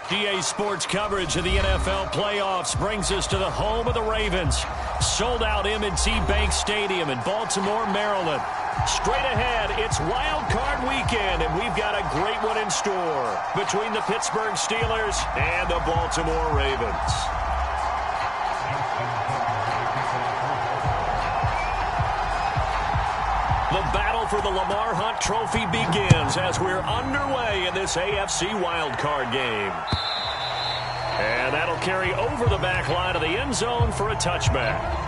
GA Sports coverage of the NFL playoffs brings us to the home of the Ravens. Sold out M&T Bank Stadium in Baltimore, Maryland. Straight ahead, it's Wild Card Weekend, and we've got a great one in store between the Pittsburgh Steelers and the Baltimore Ravens. The battle for the Lamar Hunt Trophy begins as we're underway in this AFC wildcard game. And that'll carry over the back line of the end zone for a touchback.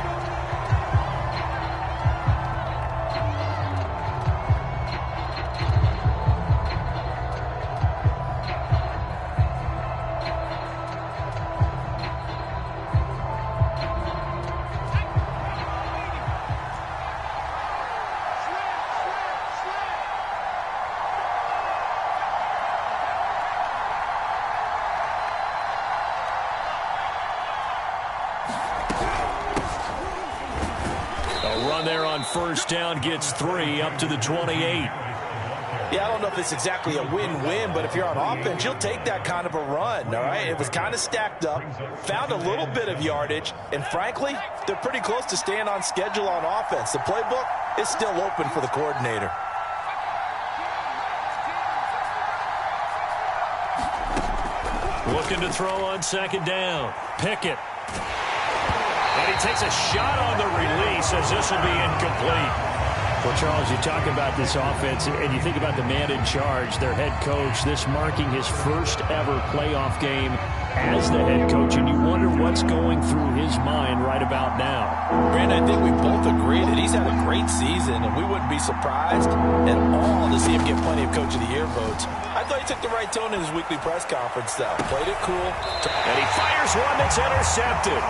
There on first down gets 3 up to the 28. Yeah, I don't know if it's exactly a win-win, but if you're on offense, you'll take that kind of a run, all right? It was kind of stacked up, found a little bit of yardage, and frankly, they're pretty close to staying on schedule on offense. The playbook is still open for the coordinator. Looking to throw on second down. Pickett. And he takes a shot on the release as this will be incomplete. Well, Charles, you talk about this offense, and you think about the man in charge, their head coach, this marking his first ever playoff game as the head coach, and you wonder what's going through his mind right about now. Brandon, I think we both agree that he's had a great season, and we wouldn't be surprised at all to see him get plenty of Coach of the Year votes. I thought he took the right tone in his weekly press conference, though. Played it cool. And he fires one that's intercepted.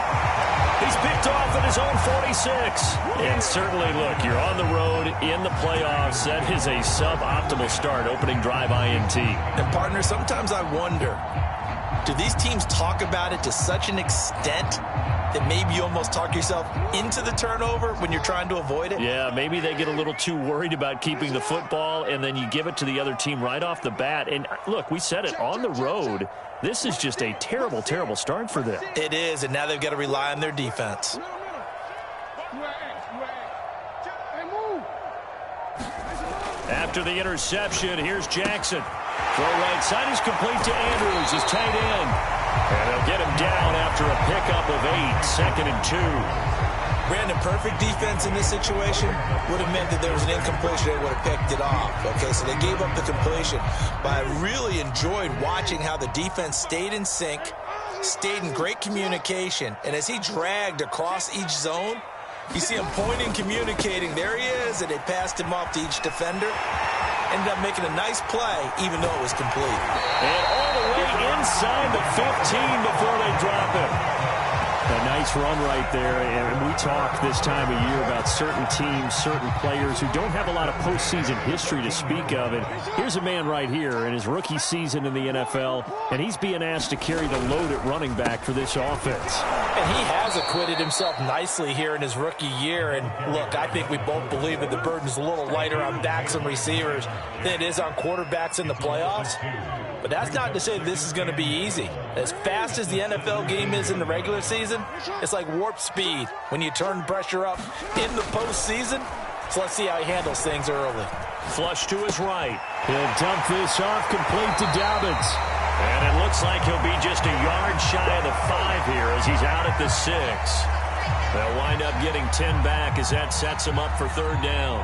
He's picked off at his own 46. And certainly, look, you're on the road in the playoffs. That is a suboptimal start, opening drive INT. And, partner, sometimes I wonder, do these teams talk about it to such an extent that maybe you almost talk yourself into the turnover when you're trying to avoid it? Yeah, maybe they get a little too worried about keeping the football, and then you give it to the other team right off the bat. And, look, we said it, on the road, this is just a terrible, terrible start for them. It is, and now they've got to rely on their defense. After the interception, here's Jackson. Throw right side is complete to Andrews, his tight end. And they'll get him down after a pickup of 8, 2nd and 2. Brandon, perfect defense in this situation would have meant that there was an incompletion. They would have picked it off. Okay, so they gave up the completion. But I really enjoyed watching how the defense stayed in sync, stayed in great communication. And as he dragged across each zone, you see him pointing, communicating. There he is, and they passed him off to each defender. Ended up making a nice play, even though it was complete. And all the way inside the 15 before they drop it. A nice run right there, and we talk this time of year about certain teams, certain players who don't have a lot of postseason history to speak of, and here's a man right here in his rookie season in the NFL, and he's being asked to carry the load at running back for this offense. And he has acquitted himself nicely here in his rookie year, and look, I think we both believe that the burden's a little lighter on backs and receivers than it is on quarterbacks in the playoffs. But that's not to say this is going to be easy. As fast as the NFL game is in the regular season, it's like warp speed when you turn pressure up in the postseason. So let's see how he handles things early. Flush to his right. He'll dump this off complete to Dobbins. And it looks like he'll be just a yard shy of the 5 here as he's out at the 6. They'll wind up getting 10 back as that sets him up for 3rd down.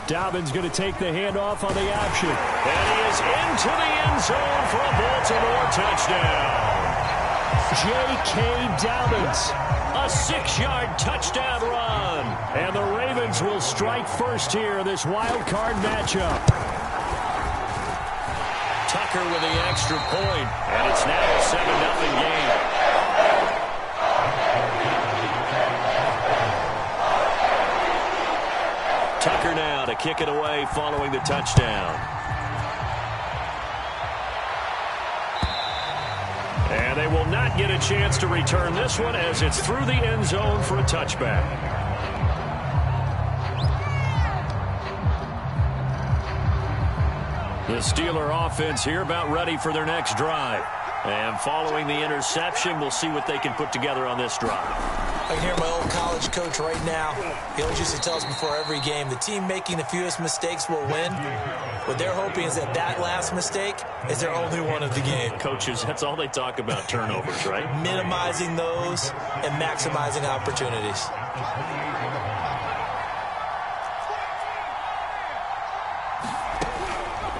Dobbins going to take the handoff on the option. And he is into the end zone for a Baltimore touchdown. J.K. Dobbins. A 6-yard touchdown run. And the Ravens will strike first here in this wild card matchup. Tucker with the extra point. And it's now a 7-0 game. Tucker now to kick it away following the touchdown. And And they will not get a chance to return this one as it's through the end zone for a touchback. The Steeler offense here about ready for their next drive. And following the interception, we'll see what they can put together on this drive. I can hear my old college coach right now. He always used to tell us before every game, the team making the fewest mistakes will win. What they're hoping is that that last mistake is their only one of the game. Coaches, that's all they talk about, turnovers, right? Minimizing those and maximizing opportunities.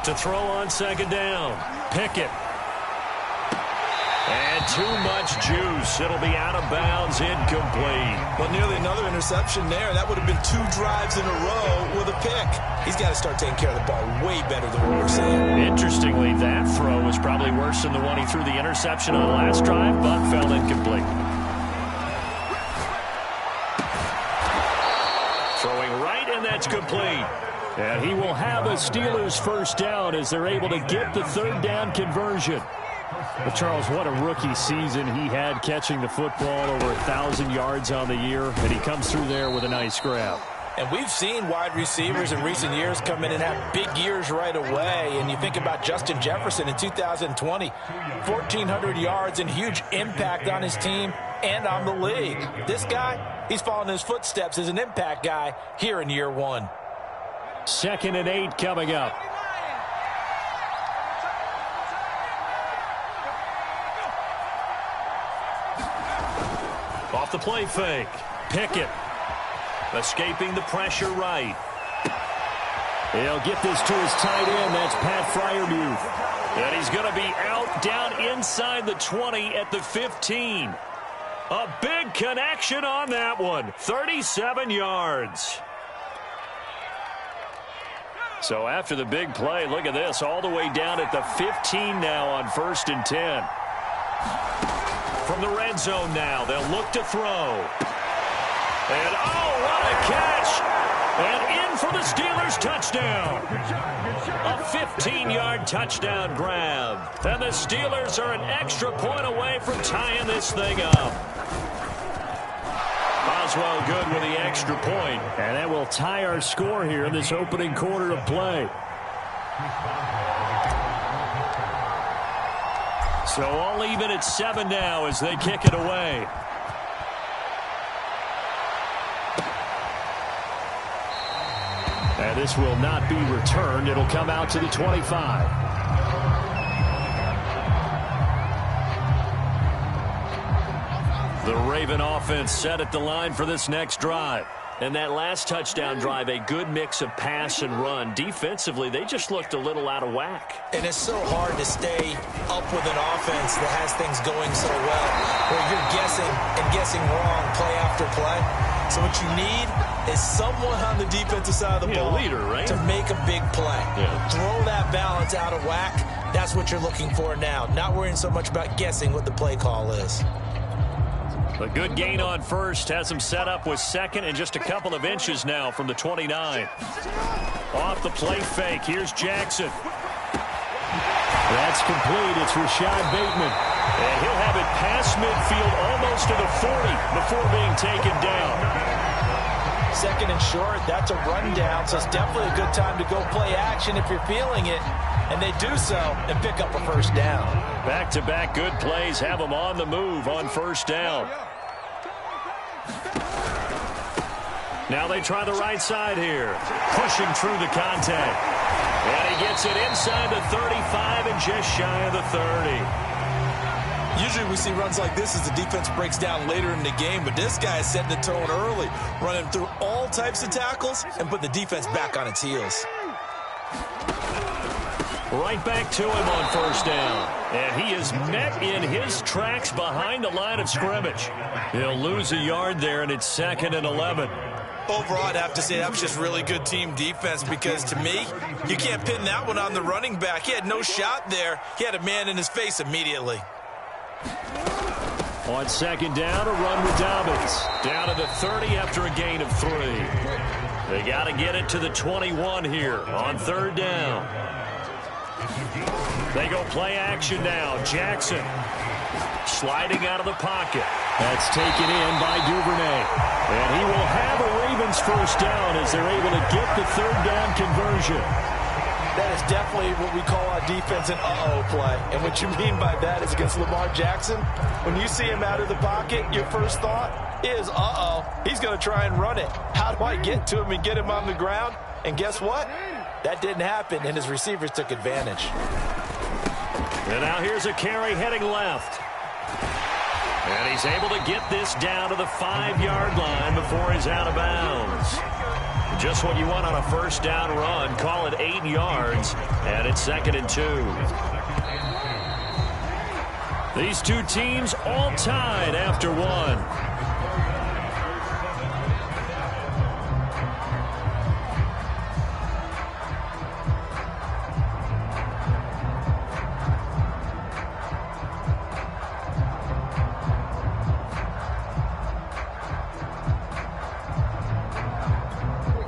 To throw on second down, Pickett. And too much juice. It'll be out of bounds, incomplete. Well, nearly another interception there. That would have been 2 drives in a row with a pick. He's got to start taking care of the ball way better than what we're seeing. Interestingly, that throw was probably worse than the one he threw the interception on last drive, but fell incomplete. Throwing right, and that's complete. And he will have a Steelers first down as they're able to get the third down conversion. But Charles, what a rookie season he had catching the football, over 1,000 yards on the year, and he comes through there with a nice grab. And we've seen wide receivers in recent years come in and have big years right away. And you think about Justin Jefferson in 2020, 1,400 yards and huge impact on his team and on the league. This guy, he's following his footsteps as an impact guy here in year 1. 2nd and 8 coming up. Off the play fake. Pickett escaping the pressure right. He'll get this to his tight end. That's Pat Freiermuth. And he's going to be out down inside the 20 at the 15. A big connection on that one. 37 yards. So after the big play, look at this. All the way down at the 15 now on 1st and 10. From the red zone now, they'll look to throw. And, oh, what a catch! And in for the Steelers touchdown. A 15-yard touchdown grab. And the Steelers are an extra point away from tying this thing up. Boswell good with the extra point. And that will tie our score here in this opening quarter of play. So all even at 7 now as they kick it away. And this will not be returned. It'll come out to the 25. The Raven offense set at the line for this next drive. And that last touchdown drive, a good mix of pass and run. Defensively, they just looked a little out of whack. And it's so hard to stay up with an offense that has things going so well, where you're guessing and guessing wrong play after play. So what you need is someone on the defensive side of the ball, a leader, right? to make a big play. Yeah. Throw that balance out of whack. That's what you're looking for now. Not worrying so much about guessing what the play call is. A good gain on first. Has him set up with second and just a couple of inches now from the 29. Off the play fake. Here's Jackson. That's complete. It's Rashad Bateman. And he'll have it past midfield almost to the 40 before being taken down. 2nd and short. That's a rundown. So it's definitely a good time to go play action if you're feeling it. And they do so and pick up a first down. Back-to-back good plays have them on the move on first down. Now they try the right side here. Pushing through the contact. And he gets it inside the 35 and just shy of the 30. Usually we see runs like this as the defense breaks down later in the game, but this guy is setting the tone early, running through all types of tackles and put the defense back on its heels. Right back to him on first down. And he is met in his tracks behind the line of scrimmage. He'll lose a yard there, and it's 2nd and 11. Overall, I'd have to say that was just really good team defense because, to me, you can't pin that one on the running back. He had no shot there. He had a man in his face immediately. On 2nd down, a run with Dobbins. Down to the 30 after a gain of 3. They got to get it to the 21 here on 3rd down. They go play action now. Jackson sliding out of the pocket. That's taken in by Duvernay. And he will have a Ravens first down as they're able to get the third down conversion. That is definitely what we call our defense an uh-oh play. And what you mean by that is against Lamar Jackson, when you see him out of the pocket, your first thought is, uh-oh, he's going to try and run it. How do I get to him and get him on the ground? And guess what? That didn't happen, and his receivers took advantage. And now here's a carry heading left. And he's able to get this down to the 5-yard line before he's out of bounds. Just what you want on a first down run. Call it 8 yards, and it's 2nd and 2. These two teams all tied after one.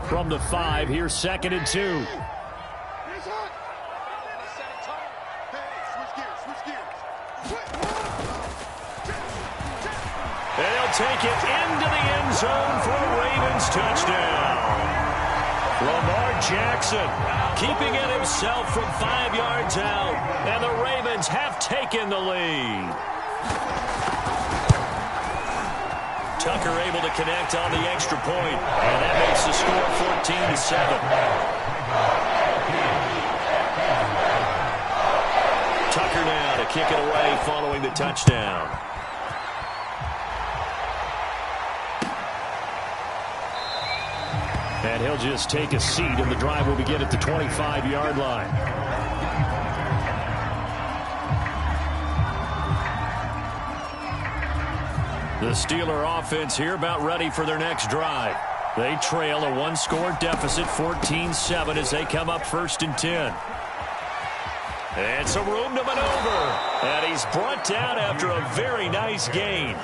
From the 5, here's 2nd and 2. And they'll take it into the end zone for a Ravens touchdown. Lamar Jackson keeping it himself from 5 yards out, and the Ravens have taken the lead. Tucker able to connect on the extra point, and that makes the score 14-7. Tucker now to kick it away following the touchdown. And he'll just take a seat, and the drive will begin at the 25-yard line. The Steeler offense here about ready for their next drive. They trail a 1-score deficit, 14-7, as they come up 1st and 10. And some room to maneuver. And he's brought down after a very nice gain.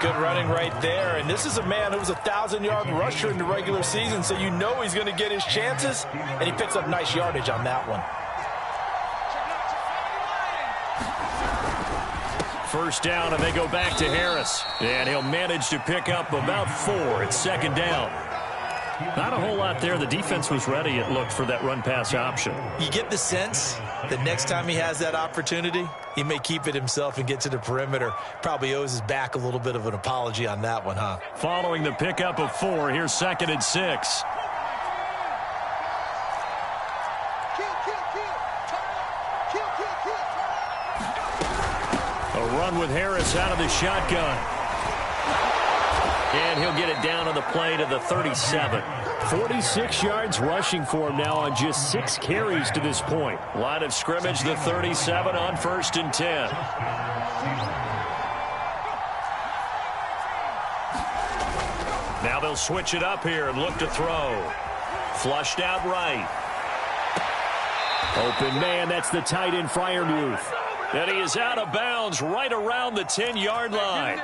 Good running right there. And this is a man who was a 1,000-yard rusher in the regular season, so you know he's going to get his chances. And he picks up nice yardage on that one. First down, and they go back to Harris. And he'll manage to pick up about 4. It's 2nd down. Not a whole lot there. The defense was ready, it looked, for that run-pass option. You get the sense that next time he has that opportunity, he may keep it himself and get to the perimeter. Probably owes his back a little bit of an apology on that one, huh? Following the pickup of 4, here's 2nd and 6. A run with Harris out of the shotgun. And he'll get it down on the play to the 37. 46 yards rushing for him now on just 6 carries to this point. Line of scrimmage, the 37 on 1st and 10. Now they'll switch it up here and look to throw. Flushed out right. Open man, that's the tight end Freiermuth. And he is out of bounds right around the 10-yard line.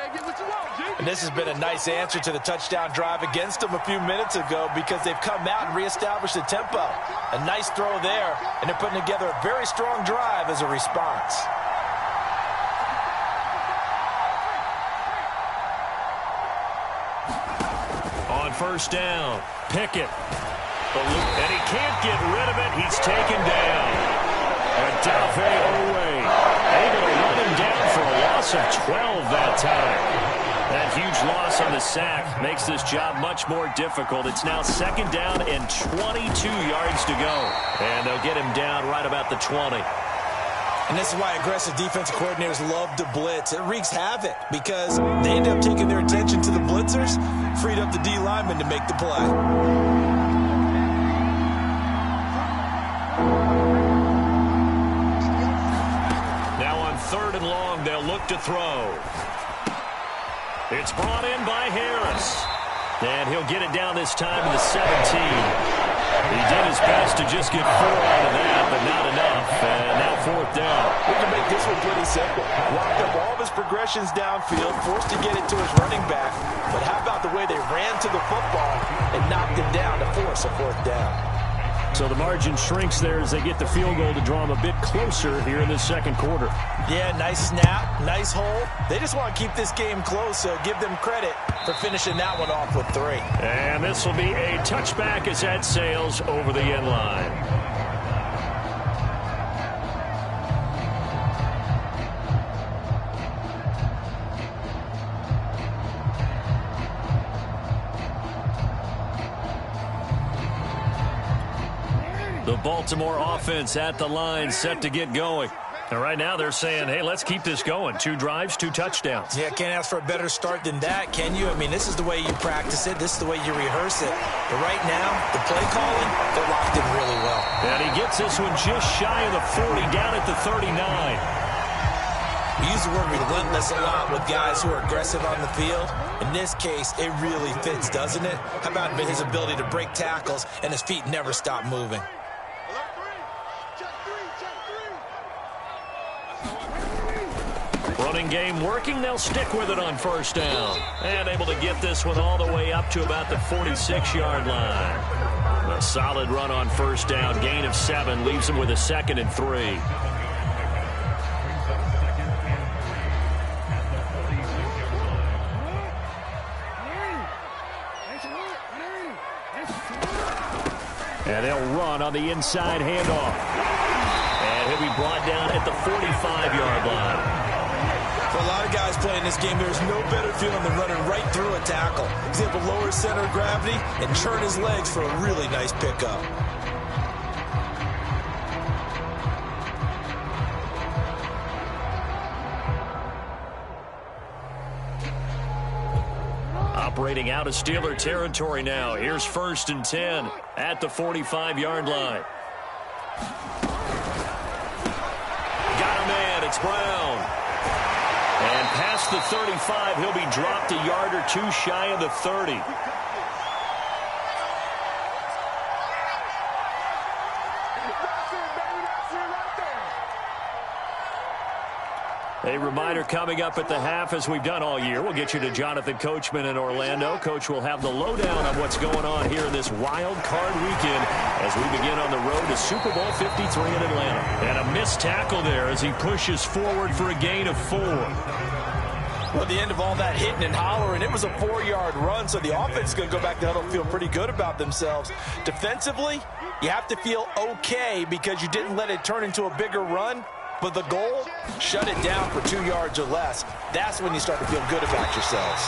And this has been a nice answer to the touchdown drive against them a few minutes ago, because they've come out and reestablished the tempo. A nice throw there, and they're putting together a very strong drive as a response. On first down, Pickett. And he can't get rid of it. He's taken down. Odafe Oweh able to run him down for a loss of 12 that time. That huge loss on the sack makes this job much more difficult. It's now 2nd down and 22 yards to go. And they'll get him down right about the 20. And this is why aggressive defensive coordinators love to blitz. It wreaks havoc because they end up taking their attention to the blitzers, freed up the D lineman to make the play. Now on 3rd and long, they'll look to throw. It's brought in by Harris. And he'll get it down this time to the 17. He did his best to just get 4 out of that, but not enough. And now 4th down. We can make this one pretty simple. Locked up all of his progressions downfield, forced to get it to his running back. But how about the way they ran to the football and knocked him down to force a 4th down? So the margin shrinks there as they get the field goal to draw them a bit closer here in the second quarter. Yeah, nice snap, nice hole. They just want to keep this game close, so give them credit for finishing that one off with 3. And this will be a touchback as that sails over the end line. The Baltimore offense at the line, set to get going. And right now they're saying, hey, let's keep this going. 2 drives, 2 touchdowns. Yeah, can't ask for a better start than that, can you? I mean, this is the way you practice it. This is the way you rehearse it. But right now, the play calling, they're locked in really well. And he gets this one just shy of the 40, down at the 39. We use the word relentless a lot with guys who are aggressive on the field. In this case, it really fits, doesn't it? How about his ability to break tackles and his feet never stop moving? Running game working. They'll stick with it on first down. And able to get this one all the way up to about the 46-yard line. A solid run on first down. Gain of 7 leaves them with a 2nd and 3. And they'll run on the inside handoff. And he'll be brought down at the 45-yard line. For a lot of guys playing this game, there's no better feeling than running right through a tackle. He's able to lower his center of gravity and churn his legs for a really nice pickup. Operating out of Steeler territory now. Here's 1st and 10 at the 45-yard line. Got a man. It's Brown. And past the 35, he'll be dropped a yard or 2 shy of the 30. A reminder coming up at the half, as we've done all year. We'll get you to Jonathan Coachman in Orlando. Coach will have the lowdown on what's going on here in this wild card weekend as we begin on the road to Super Bowl 53 in Atlanta. And a missed tackle there as he pushes forward for a gain of 4. Well, at the end of all that hitting and hollering, it was a 4-yard run, so the offense is going to go back to huddle and feel pretty good about themselves. Defensively, you have to feel okay because you didn't let it turn into a bigger run. But the goal, shut it down for 2 yards or less. That's when you start to feel good about yourselves.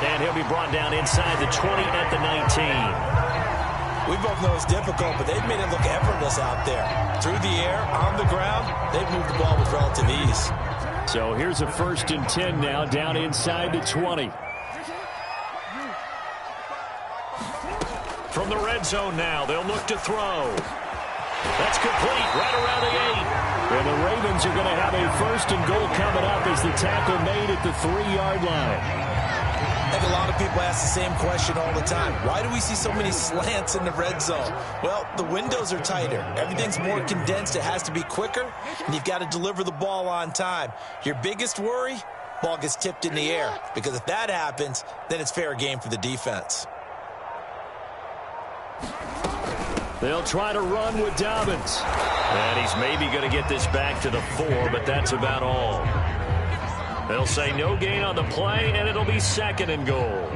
And he'll be brought down inside the 20 at the 19. We both know it's difficult, but they've made it look effortless out there. Through the air, on the ground, they've moved the ball with relative ease. So here's a 1st and 10 now, down inside the 20. From the red zone now, they'll look to throw. That's complete, right around the 8. And the Ravens are going to have a 1st and goal coming up as the tackle made at the 3-yard line. I think a lot of people ask the same question all the time. Why do we see so many slants in the red zone? Well, the windows are tighter. Everything's more condensed. It has to be quicker, and you've got to deliver the ball on time. Your biggest worry, ball gets tipped in the air, because if that happens, then it's fair game for the defense. They'll try to run with Dobbins. And he's maybe going to get this back to the 4, but that's about all. They'll say no gain on the play, and it'll be 2nd and goal.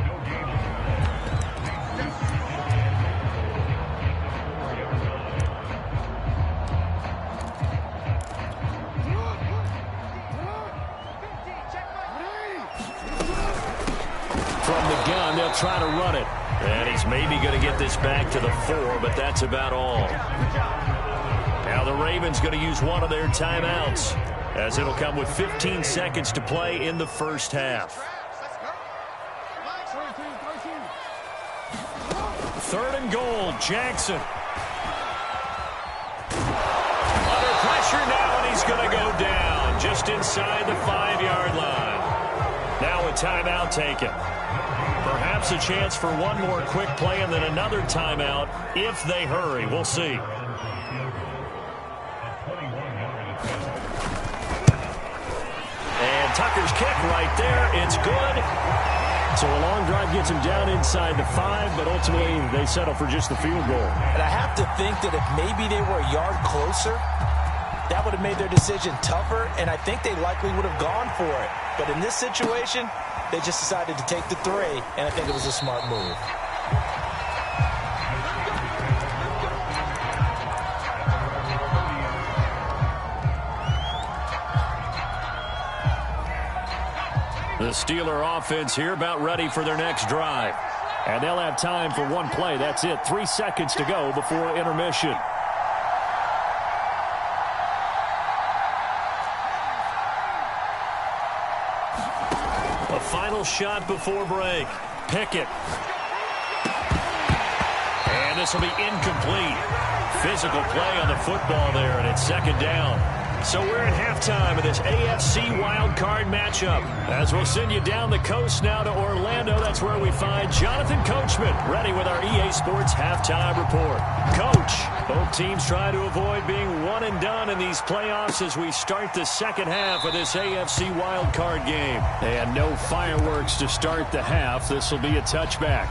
From the gun, they'll try to run it. And he's maybe going to get this back to the 4, but that's about all. Now the Ravens going to use one of their timeouts, as it'll come with 15 seconds to play in the first half. 3rd and goal, Jackson. Under pressure now, and he's going to go down just inside the 5-yard line. Now a timeout taken. Perhaps a chance for one more quick play and then another timeout if they hurry. We'll see. And Tucker's kick right there. It's good. So a long drive gets him down inside the 5, but ultimately they settle for just the field goal. And I have to think that if maybe they were a yard closer, that would have made their decision tougher, and I think they likely would have gone for it. But in this situation, they just decided to take the 3, and I think it was a smart move. The Steeler offense here about ready for their next drive. And they'll have time for one play. That's it. 3 seconds to go before intermission. A final shot before break. Pickett. And this will be incomplete. Physical play on the football there, and it's second down. So we're at halftime of this AFC wildcard matchup. As we'll send you down the coast now to Orlando, that's where we find Jonathan Coachman, ready with our EA Sports halftime report. Coach, both teams try to avoid being one and done in these playoffs as we start the second half of this AFC wildcard game. And no fireworks to start the half. This will be a touchback.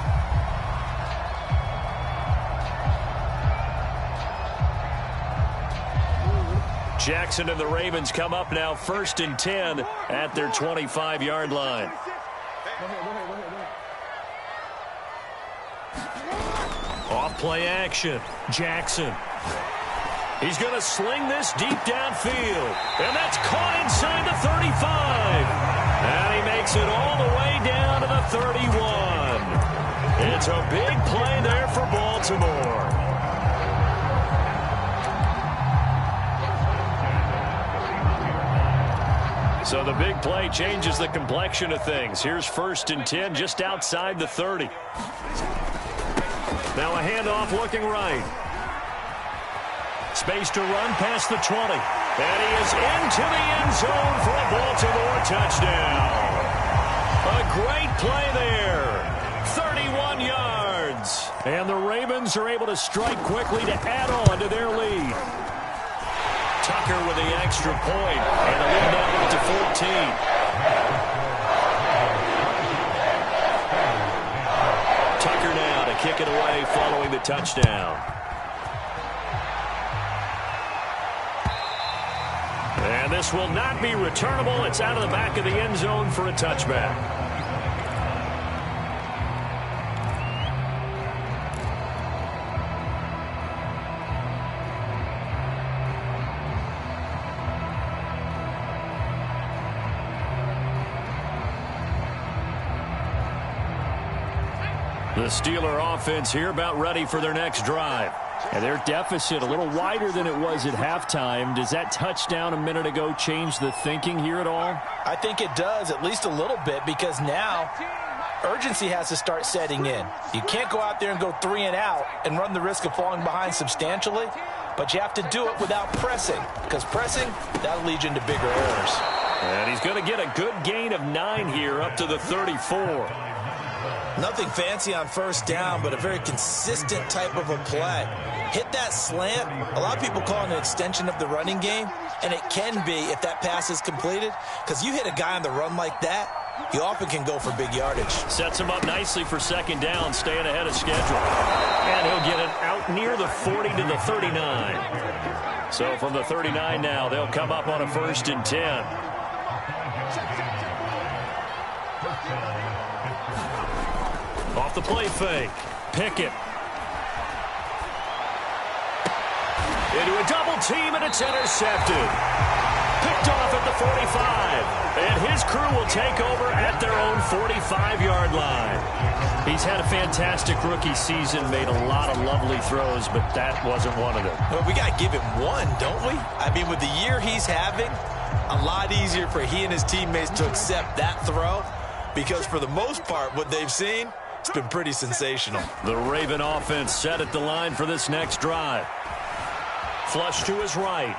Jackson and the Ravens come up now 1st and 10 at their 25-yard line. Off play action. Jackson. He's going to sling this deep downfield. And that's caught inside the 35. And he makes it all the way down to the 31. It's a big play there for Baltimore. So the big play changes the complexion of things. Here's 1st and 10 just outside the 30. Now a handoff looking right. Space to run past the 20. And he is into the end zone for a Baltimore touchdown. A great play there. 31 yards. And the Ravens are able to strike quickly to add on to their lead. Tucker with the extra point, and a lead now to 14. Tucker now to kick it away following the touchdown. And this will not be returnable. It's out of the back of the end zone for a touchback. The Steeler offense here about ready for their next drive. And their deficit a little wider than it was at halftime. Does that touchdown a minute ago change the thinking here at all? I think it does, at least a little bit, because now urgency has to start setting in. You can't go out there and go 3 and out and run the risk of falling behind substantially, but you have to do it without pressing, because pressing, that'll lead you into bigger errors. And he's going to get a good gain of 9 here up to the 34. Nothing fancy on 1st down, but a very consistent type of a play. Hit that slant. A lot of people call it an extension of the running game, and it can be if that pass is completed, because you hit a guy on the run like that, you often can go for big yardage. Sets him up nicely for 2nd down, staying ahead of schedule. And he'll get it out near the 40 to the 39. So from the 39 now, they'll come up on a 1st and 10. Off the play fake. Pickett. Into a double team, and it's intercepted. Picked off at the 45. And his crew will take over at their own 45-yard line. He's had a fantastic rookie season, made a lot of lovely throws, but that wasn't one of them. Well, we got to give him one, don't we? I mean, with the year he's having, a lot easier for he and his teammates to accept that throw, because for the most part, what they've seen, it's been pretty sensational. The Raven offense set at the line for this next drive. Flush to his right.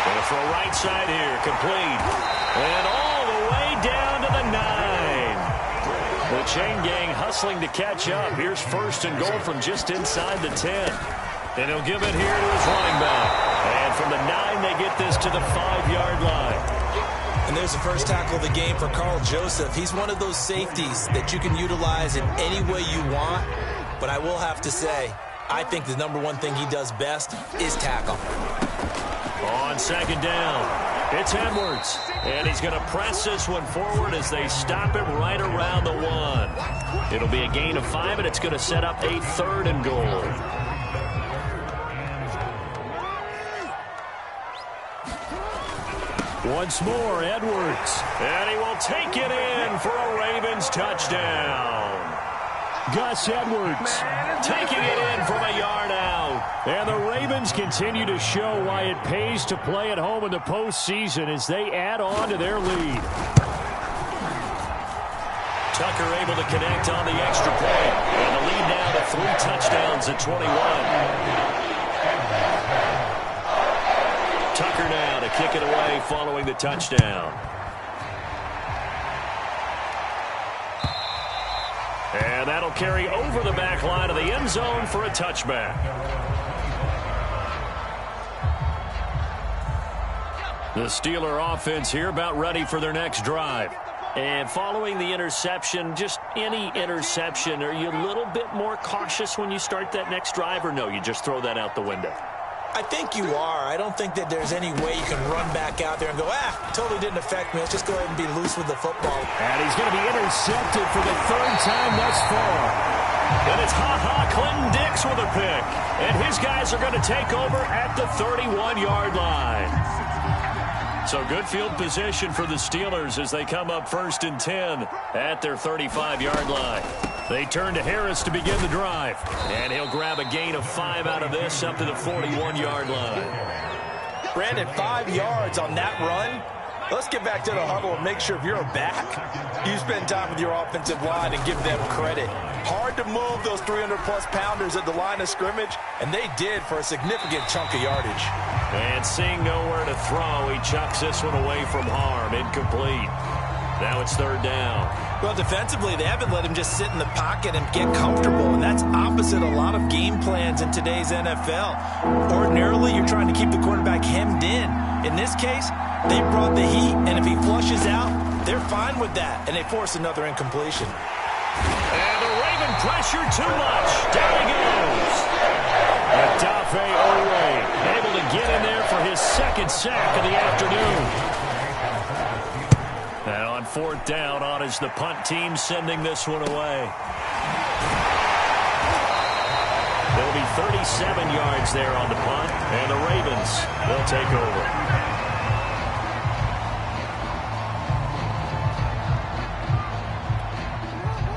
Going to throw right side here. Complete. And all the way down to the 9. The chain gang hustling to catch up. Here's 1st and goal from just inside the 10. And he'll give it here to his running back. And from the 9, they get this to the 5-yard line. And there's the first tackle of the game for Carl Joseph. He's one of those safeties that you can utilize in any way you want. But I will have to say, I think the number one thing he does best is tackle. On second down, it's Edwards. And he's going to press this one forward as they stop him right around the 1. It'll be a gain of 5, and it's going to set up a 3rd and goal. Once more, Edwards. And he will take it in for a Ravens touchdown. Gus Edwards taking it in from a yard out. And the Ravens continue to show why it pays to play at home in the postseason as they add on to their lead. Tucker able to connect on the extra point. And the lead now to 3 touchdowns at 21. Tucker now to kick it away following the touchdown. And that'll carry over the back line of the end zone for a touchback. The Steeler offense here about ready for their next drive. And following the interception, just any interception, are you a little bit more cautious when you start that next drive, or no, you just throw that out the window? I think you are. I don't think that there's any way you can run back out there and go, totally didn't affect me. Let's just go ahead and be loose with the football. And he's going to be intercepted for the 3rd time thus far. And it's Clinton Dix with a pick. And his guys are going to take over at the 31-yard line. So good field position for the Steelers as they come up 1st and 10 at their 35-yard line. They turn to Harris to begin the drive. And he'll grab a gain of 5 out of this up to the 41-yard line. Brandon, 5 yards on that run. Let's get back to the huddle and make sure if you're a back, you spend time with your offensive line and give them credit. Hard to move those 300-plus pounders at the line of scrimmage, and they did for a significant chunk of yardage. And seeing nowhere to throw, he chucks this one away from harm. Incomplete. Now it's 3rd down. Well, defensively, they haven't let him just sit in the pocket and get comfortable, and that's opposite a lot of game plans in today's NFL. Ordinarily, you're trying to keep the quarterback hemmed in. In this case, they brought the heat, and if he flushes out, they're fine with that, and they force another incompletion. And the Raven pressure too much. Down he goes. Odafe Oweh able to get in there for his 2nd sack of the afternoon. And on 4th down, on is the punt team sending this one away. There'll be 37 yards there on the punt, and the Ravens will take over.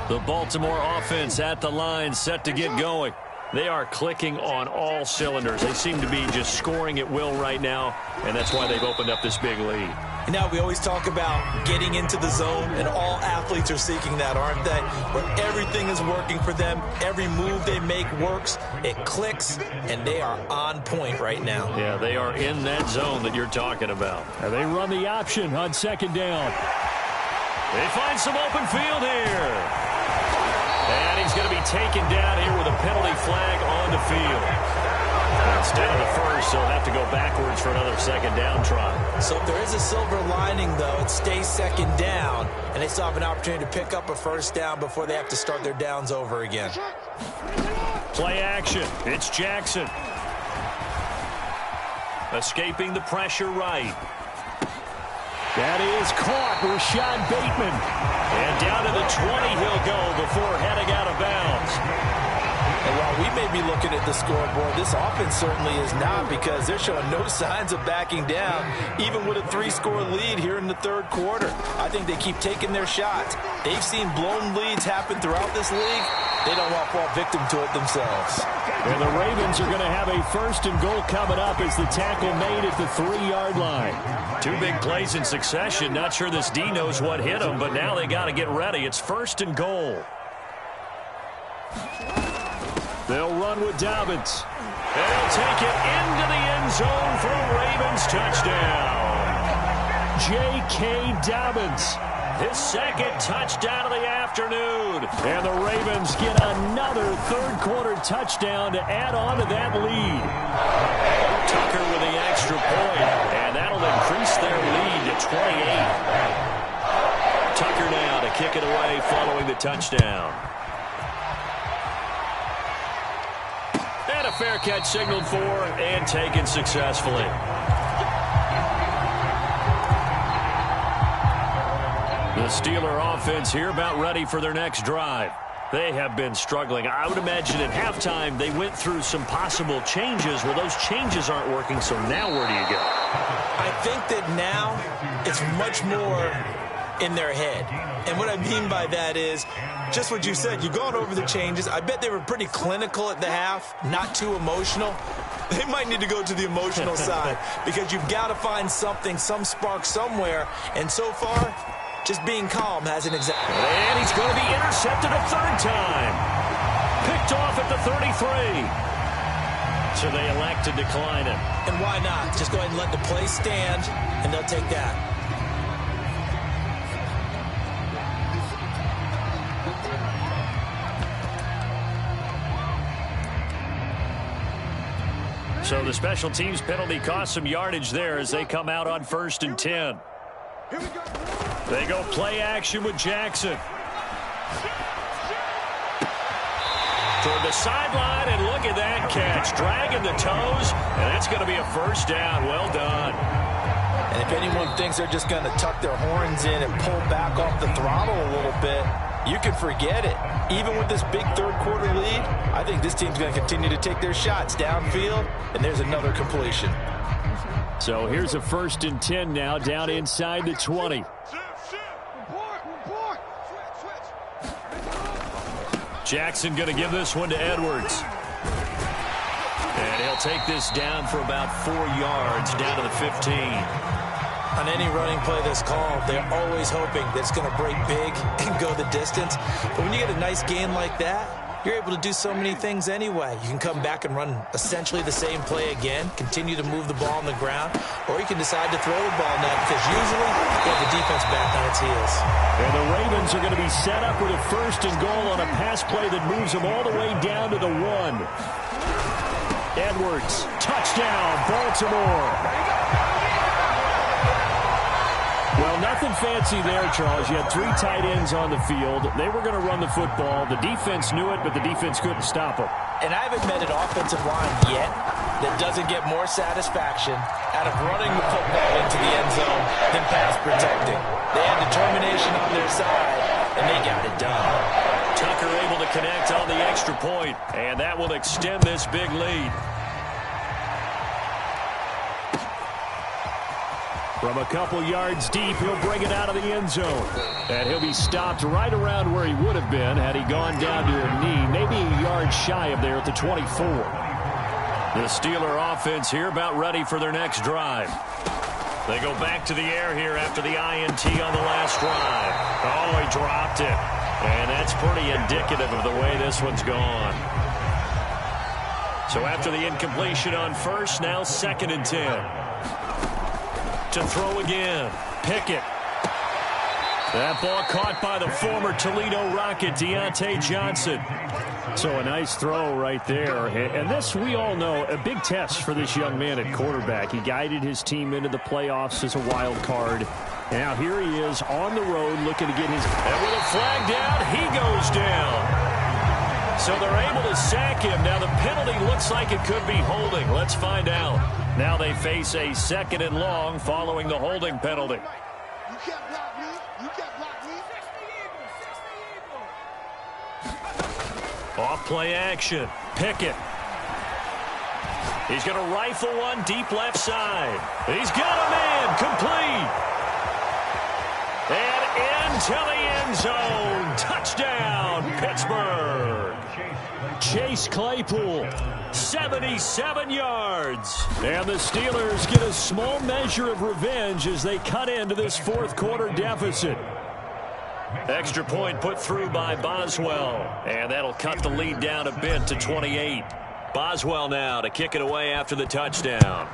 The Baltimore offense at the line, set to get going. They are clicking on all cylinders. They seem to be just scoring at will right now, and that's why they've opened up this big lead. You know, we always talk about getting into the zone, and all athletes are seeking that, aren't they? Where everything is working for them. Every move they make works. It clicks, and they are on point right now. Yeah, they are in that zone that you're talking about. And they run the option on 2nd down. They find some open field here. And he's going to be taken down here with a penalty flag on the field. Instead of the first, he'll have to go backwards for another 2nd down try. So if there is a silver lining, though, it stays 2nd down, and they still have an opportunity to pick up a 1st down before they have to start their downs over again. Play action. It's Jackson. Escaping the pressure right. That is caught. Rashad Bateman. And down to the 20 he'll go before heading out of bounds. And while we may be looking at the scoreboard, this offense certainly is not, because they're showing no signs of backing down, even with a 3-score lead here in the 3rd quarter. I think they keep taking their shots. They've seen blown leads happen throughout this league. They don't want to fall victim to it themselves. And the Ravens are going to have a 1st and goal coming up as the tackle made at the 3-yard line. 2 big plays in succession. Not sure this D knows what hit him, but now they got to get ready. It's 1st and goal. They'll run with Dobbins. And he'll take it into the end zone for a Ravens touchdown. J.K. Dobbins. His 2nd touchdown of the afternoon. And the Ravens get another 3rd quarter touchdown to add on to that lead. Tucker with the extra point. And that'll increase their lead to 28. Tucker now to kick it away following the touchdown. And a fair catch signaled for and taken successfully. The Steeler offense here about ready for their next drive. They have been struggling. I would imagine at halftime they went through some possible changes. Well, those changes aren't working, so now where do you go? I think that now it's much more in their head. And what I mean by that is just what you said. You've gone over the changes. I bet they were pretty clinical at the half, not too emotional. They might need to go to the emotional side because you've got to find something, some spark somewhere. And so far, just being calm hasn't exactly. And he's going to be intercepted a third time. Picked off at the 33. So they elect to decline it. And why not? Just go ahead and let the play stand, and they'll take that. So the special teams penalty cost some yardage there as they come out on 1st and 10. They go play action with Jackson. Toward the sideline, and look at that catch. Dragging the toes, and that's going to be a first down. Well done. And if anyone thinks they're just going to tuck their horns in and pull back off the throttle a little bit, you can forget it. Even with this big third-quarter lead, I think this team's going to continue to take their shots downfield, and there's another completion. So here's a 1st and 10 now, down inside the 20. Jackson going to give this one to Edwards. And he'll take this down for about 4 yards, down to the 15. On any running play that's called, they're always hoping that it's going to break big and go the distance. But when you get a nice gain like that, you're able to do so many things anyway. You can come back and run essentially the same play again, continue to move the ball on the ground, or you can decide to throw the ball now because usually you have the defense back on its heels. And the Ravens are going to be set up with a 1st and goal on a pass play that moves them all the way down to the 1. Edwards, touchdown, Baltimore. Well, nothing fancy there, Charles. You had 3 tight ends on the field. They were going to run the football. The defense knew it, but the defense couldn't stop them. And I haven't met an offensive line yet that doesn't get more satisfaction out of running the football into the end zone than pass protecting. They had determination on their side, and they got it done. Tucker able to connect on the extra point, and that will extend this big lead. From a couple yards deep, he'll bring it out of the end zone. And he'll be stopped right around where he would have been had he gone down to a knee, maybe a yard shy of there at the 24. The Steeler offense here about ready for their next drive. They go back to the air here after the INT on the last drive. Oh, he dropped it. And that's pretty indicative of the way this one's gone. So after the incompletion on 1st, now 2nd and 10. To throw again. Pickett. That ball caught by the former Toledo Rocket, Deontay Johnson. So a nice throw right there. And this, we all know, a big test for this young man at quarterback. He guided his team into the playoffs as a wild card. Now here he is on the road looking to get his... And with a flag down, he goes down. So they're able to sack him. Now the penalty looks like it could be holding. Let's find out. Now they face a 2nd and long following the holding penalty. You can't block me. You can't block me. Off play action. Pickett. He's going to rifle one deep left side. He's got a man. Complete. And into the end zone. Touchdown, Pittsburgh. Chase Claypool. 77 yards. And the Steelers get a small measure of revenge as they cut into this 4th quarter deficit. Extra point put through by Boswell. And that'll cut the lead down a bit to 28. Boswell now to kick it away after the touchdown.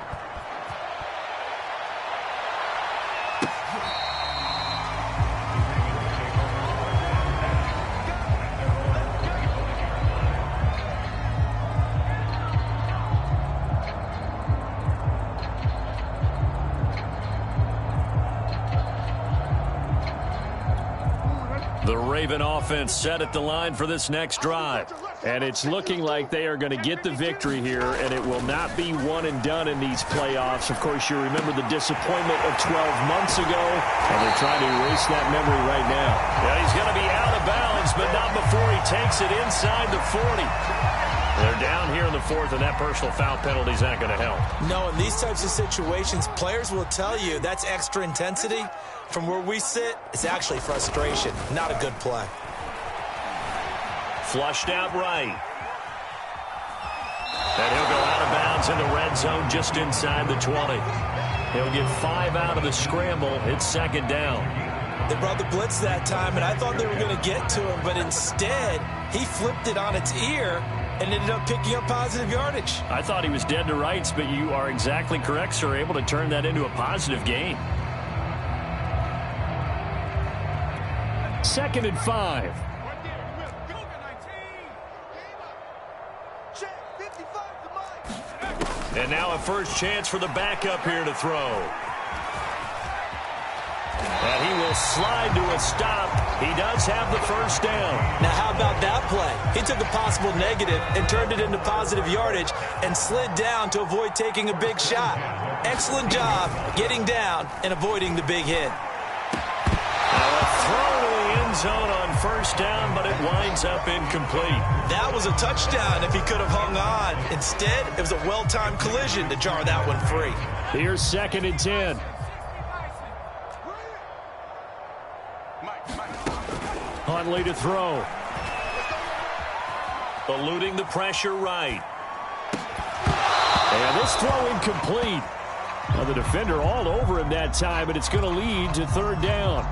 The Raven offense set at the line for this next drive. And it's looking like they are going to get the victory here, and it will not be one and done in these playoffs. Of course, you remember the disappointment of 12 months ago, and they're trying to erase that memory right now. Yeah, he's going to be out of bounds, but not before he takes it inside the 40. They're down here in the fourth, and that personal foul penalty is not going to help. No, in these types of situations, players will tell you that's extra intensity. From where we sit, it's actually frustration, not a good play. Flushed out right. And he'll go out of bounds in the red zone just inside the 20. He'll get 5 out of the scramble. It's second down. They brought the blitz that time, and I thought they were going to get to him, but instead, he flipped it on its ear and ended up picking up positive yardage. I thought he was dead to rights, but you are exactly correct, sir. Able to turn that into a positive gain. 2nd and 5. And now a first chance for the backup here to throw. And he will slide to a stop. He does have the first down. Now, how about that play? He took a possible negative and turned it into positive yardage and slid down to avoid taking a big shot. Excellent job getting down and avoiding the big hit. Now a throw to the end zone on first down, but it winds up incomplete. That was a touchdown if he could have hung on. Instead, it was a well-timed collision to jar that one free. Here's 2nd and 10. Huntley to throw. Eluding the pressure right. And this throw incomplete. Well, the defender all over him that time, and it's going to lead to 3rd down.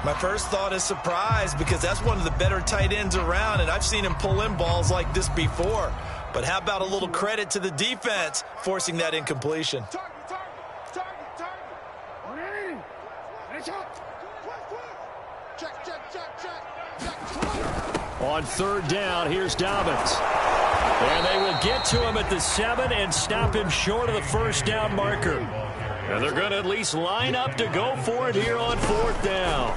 My first thought is surprise because that's one of the better tight ends around, and I've seen him pull in balls like this before. But how about a little credit to the defense forcing that incompletion? On 3rd down, here's Dobbins. And they will get to him at the 7 and stop him short of the first down marker. And they're going to at least line up to go for it here on 4th down.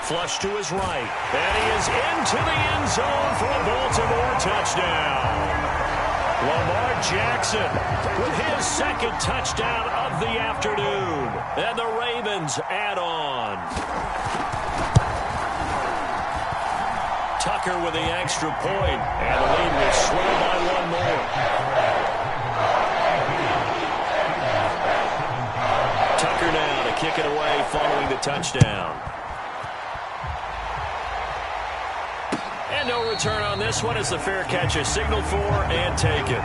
Flush to his right. And he is into the end zone for a Baltimore touchdown. Lamar Jackson with his 2nd touchdown of the afternoon. And the Ravens add on. Tucker with the extra point. And the lead will swell by 1 more. Tucker now to kick it away following the touchdown. And no return on this one as the fair catch is signaled for and taken.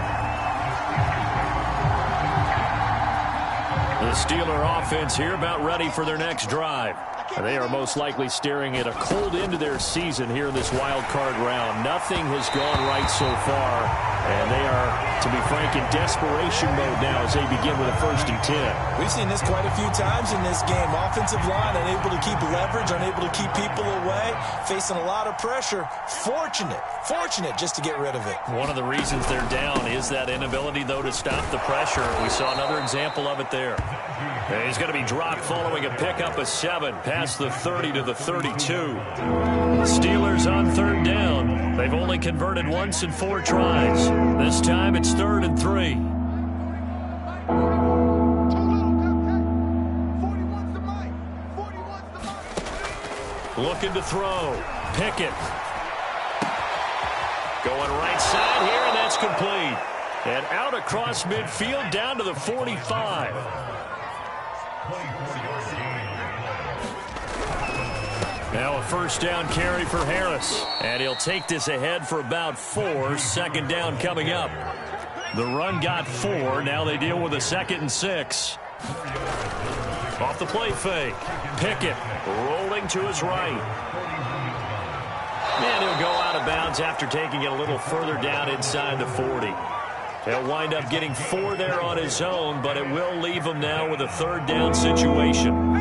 The Steeler offense here about ready for their next drive. They are most likely staring at a cold end to their season here in this wild card round. Nothing has gone right so far, and they are, to be frank, in desperation mode now as they begin with a 1st and 10. We've seen this quite a few times in this game. Offensive line unable to keep leverage, unable to keep people away, facing a lot of pressure. Fortunate just to get rid of it. One of the reasons they're down is that inability, though, to stop the pressure. We saw another example of it there. And he's going to be dropped following a pickup of 7 past the 30 to the 32. Steelers on 3rd down. They've only converted once in 4 tries. This time it's 3rd and 3. Looking to throw. Pickett. Going right side here, and that's complete. And out across midfield down to the 45. Now a first down carry for Harris. And he'll take this ahead for about 4. 2nd down coming up. The run got 4. Now they deal with a 2nd and 6. Off the play fake. Pickett rolling to his right. And he'll go out of bounds after taking it a little further down inside the 40. He'll wind up getting 4 there on his own, but it will leave him now with a 3rd down situation.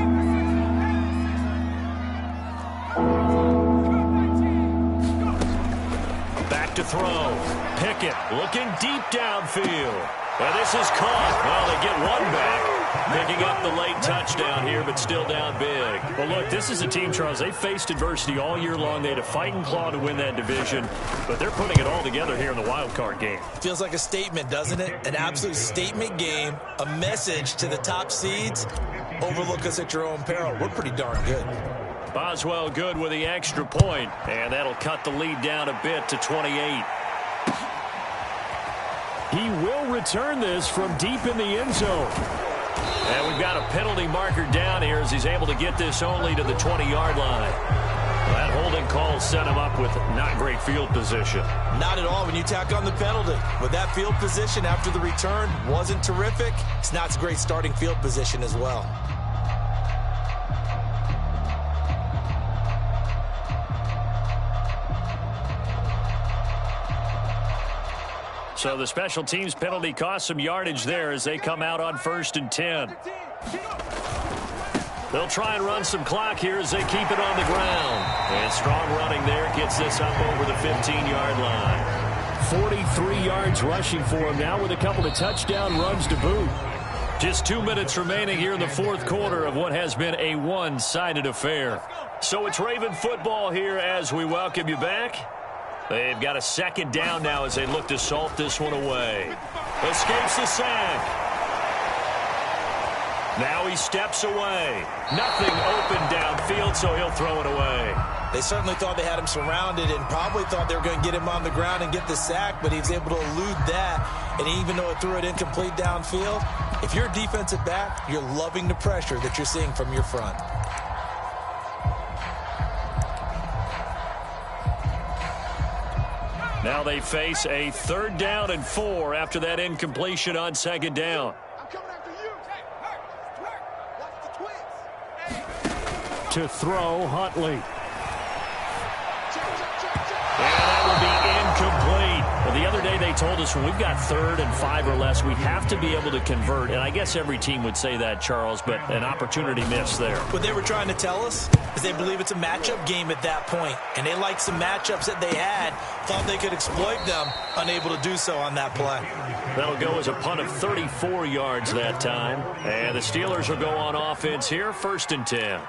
Back to throw. Pickett looking deep downfield. And this is caught. Well, they get one back. Picking up the late touchdown here, but still down big. Well, look, this is a team, Charles. They faced adversity all year long. They had to fight and claw to win that division, but they're putting it all together here in the wild card game. Feels like a statement, doesn't it? An absolute statement game, a message to the top seeds. Overlook us at your own peril. We're pretty darn good. Boswell good with the extra point, and that'll cut the lead down a bit to 28. He will return this from deep in the end zone. And we've got a penalty marker down here as he's able to get this only to the 20-yard line. Well, that holding call set him up with not great field position. Not at all when you tack on the penalty. With that field position after the return wasn't terrific. It's not a great starting field position as well. So the special teams penalty cost some yardage there as they come out on 1st and 10. They'll try and run some clock here as they keep it on the ground. And strong running there gets this up over the 15-yard line. 43 yards rushing for him now with a couple of touchdown runs to boot. Just 2 minutes remaining here in the fourth quarter of what has been a one-sided affair. So it's Raven football here as we welcome you back. They've got a second down now as they look to salt this one away. Escapes the sack. Now he steps away. Nothing open downfield, so he'll throw it away. They certainly thought they had him surrounded and probably thought they were going to get him on the ground and get the sack, but he was able to elude that. And even though it threw it incomplete downfield, if you're a defensive back, you're loving the pressure that you're seeing from your front. Now they face a 3rd down and 4 after that incompletion on 2nd down. I'm coming after you. Watch the twins. To throw, Huntley. And that will be incomplete. Well, the other day they told us when we've got 3rd and 5 or less, we have to be able to convert. And I guess every team would say that, Charles, but an opportunity missed there. What they were trying to tell us is they believe it's a matchup game at that point. And they liked some matchups that they had, thought they could exploit them, unable to do so on that play. That'll go as a punt of 34 yards that time. And the Steelers will go on offense here, 1st and 10.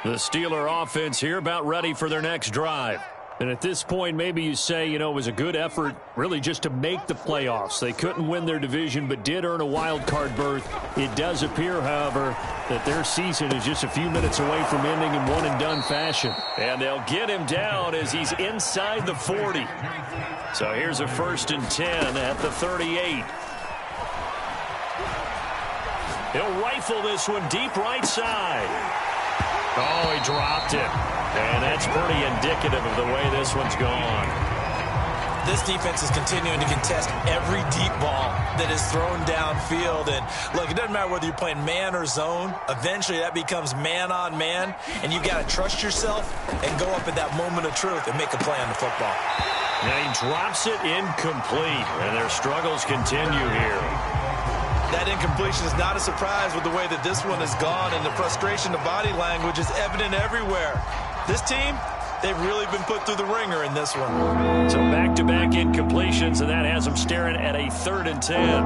The Steeler offense here about ready for their next drive. And at this point, maybe you say, it was a good effort really just to make the playoffs. They couldn't win their division, but did earn a wild card berth. It does appear, however, that their season is just a few minutes away from ending in one-and-done fashion. And they'll get him down as he's inside the 40. So here's a 1st and 10 at the 38. He'll rifle this one deep right side. Oh, he dropped it. And that's pretty indicative of the way this one's gone. This defense is continuing to contest every deep ball that is thrown downfield. And look, it doesn't matter whether you're playing man or zone. Eventually that becomes man on man. And you've got to trust yourself and go up at that moment of truth and make a play on the football. Now he drops it incomplete. And their struggles continue here. That incompletion is not a surprise with the way that this one has gone, and the frustration, the body language is evident everywhere. This team, they've really been put through the ringer in this one. So back-to-back incompletions, and that has them staring at a 3rd and 10.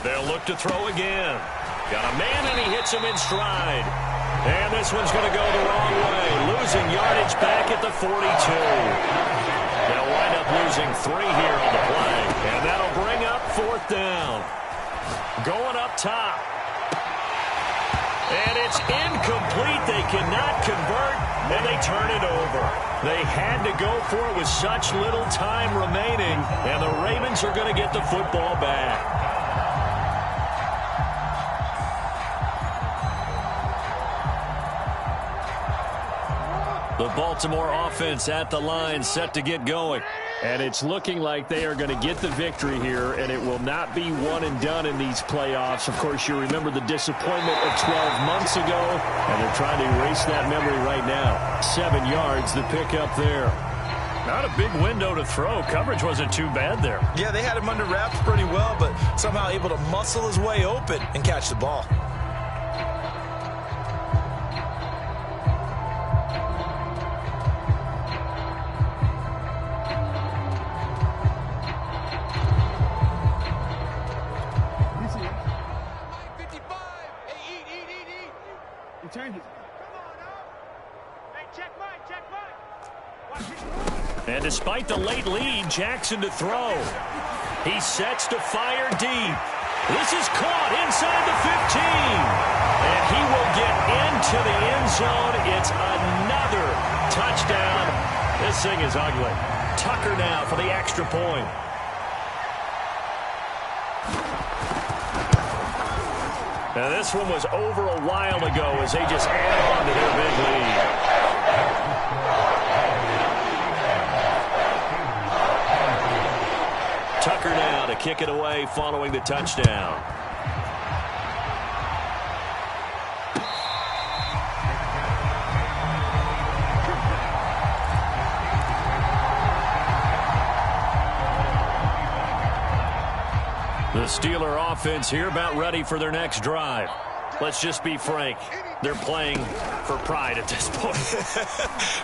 They'll look to throw again. Got a man, and he hits him in stride. And this one's going to go the wrong way. Losing yardage back at the 42. They'll wind up losing 3 here on the play. And that'll bring up 4th down. Going up top. And it's incomplete. They cannot convert, and they turn it over. They had to go for it with such little time remaining, and the Ravens are going to get the football back. The Baltimore offense at the line, set to get going. And it's looking like they are going to get the victory here, and it will not be one and done in these playoffs. Of course, you remember the disappointment of 12 months ago, and they're trying to erase that memory right now. 7 yards, the pickup there. Not a big window to throw. Coverage wasn't too bad there. Yeah, they had him under wraps pretty well, but somehow able to muscle his way open and catch the ball. And despite the late lead, Jackson to throw. He sets to fire deep. This is caught inside the 15. And he will get into the end zone. It's another touchdown. This thing is ugly. Tucker now for the extra point. Now this one was over a while ago as they just add on to their big lead. Tucker now to kick it away following the touchdown. The Steeler offense here about ready for their next drive. Let's just be frank. They're playing for pride at this point.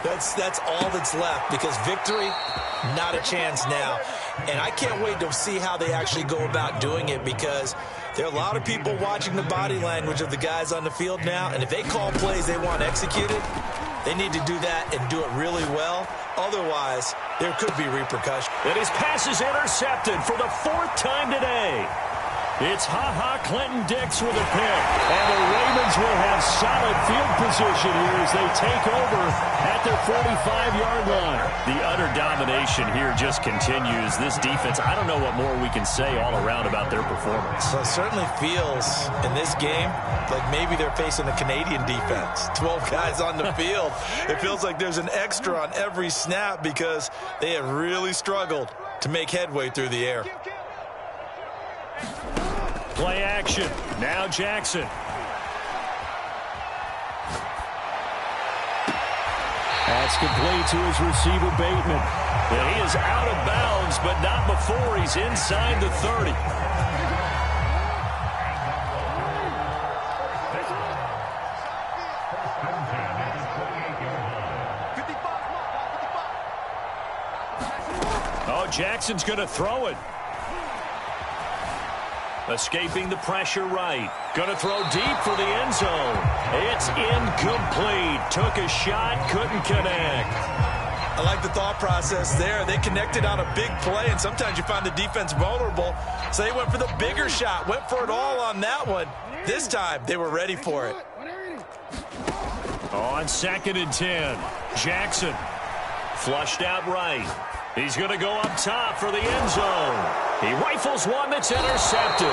That's all that's left, because victory, not a chance now. And I can't wait to see how they actually go about doing it, because there are a lot of people watching the body language of the guys on the field now, and if they call plays they want executed, they need to do that and do it really well. Otherwise, there could be repercussions. And his pass is intercepted for the 4th time today. It's Clinton-Dix with a pick. And the Ravens will have solid field position here as they take over at their 45-yard line. The utter domination here just continues. This defense, I don't know what more we can say all around about their performance. Well, it certainly feels in this game like maybe they're facing a Canadian defense. 12 guys on the field. It feels like there's an extra on every snap because they have really struggled to make headway through the air. Play action. Now Jackson. That's complete to his receiver, Bateman. And he is out of bounds, but not before he's inside the 30. Oh, Jackson's going to throw it. Escaping the pressure right. Going to throw deep for the end zone. It's incomplete. Took a shot, couldn't connect. I like the thought process there. They connected on a big play, and sometimes you find the defense vulnerable. So they went for the bigger shot, went for it all on that one. This time, they were ready for it. On 2nd and 10, Jackson flushed out right. He's going to go up top for the end zone. He rifles one that's intercepted.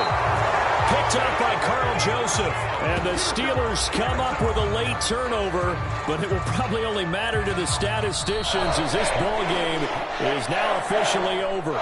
Picked up by Carl Joseph. And the Steelers come up with a late turnover, but it will probably only matter to the statisticians as this ball game is now officially over.